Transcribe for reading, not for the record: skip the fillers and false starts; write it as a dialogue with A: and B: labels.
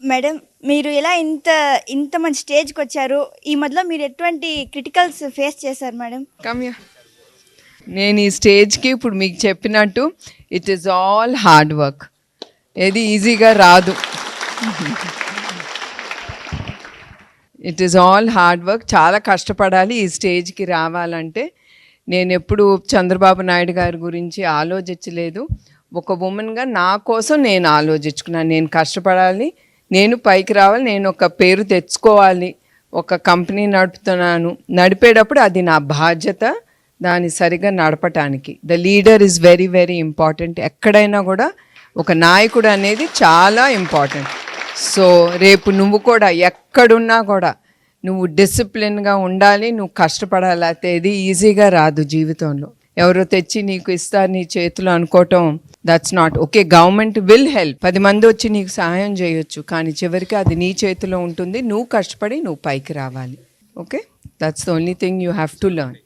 A: Madam, మీరు ఎలా ఇంత ఇంత మంచి స్టేజ్‌కొచ్చారు? ఈ మధ్యలో మీరు ఎటువంటి క్రిటికల్స్ ఫేస్ చేశారు మేడం?
B: కమ్యా నేను ఈ స్టేజ్కి ఇప్పుడు మీకు చెప్పినట్టు it is all hard work. ఏది ఈజీగా రాదు. It is all hard work. చాలా కష్టపడాలి ఈ స్టేజ్కి రావాలంటే. నేను ఎప్పుడు చంద్రబాబు నాయుడు గారి గురించి ఆలోచించలేదు. ఒక ఉమెన్గా నా కోసం నేను ఆలోచించుకున్నాను. నేను కష్టపడాలి, నేను పైకి రావాలి, నేను ఒక పేరు తెచ్చుకోవాలి. ఒక కంపెనీ నడుపుతున్నాను, నడిపేటప్పుడు అది నా బాధ్యత, దాన్ని సరిగా నడపటానికి. The leader is very very important. ఎక్కడైనా కూడా ఒక నాయకుడు అనేది చాలా ఇంపార్టెంట్. సో రేపు నువ్వు కూడా ఎక్కడున్నా కూడా నువ్వు డిసిప్లిన్గా ఉండాలి, నువ్వు కష్టపడాలి. అయితే ఇది ఈజీగా రాదు జీవితంలో. ఎవరో తెచ్చి నీకు ఇస్తారు నీ చేతులు అనుకోవటం, that's not okay. Government will help, 10 మంది వచ్చి నీకు సహాయం చేయొచ్చు, కానీ చివరికి అది నీ చేతిలో ఉంటుంది. నువ్వు కష్టపడి నువ్వు పైకి రావాలి. Okay, that's the only thing you have to learn.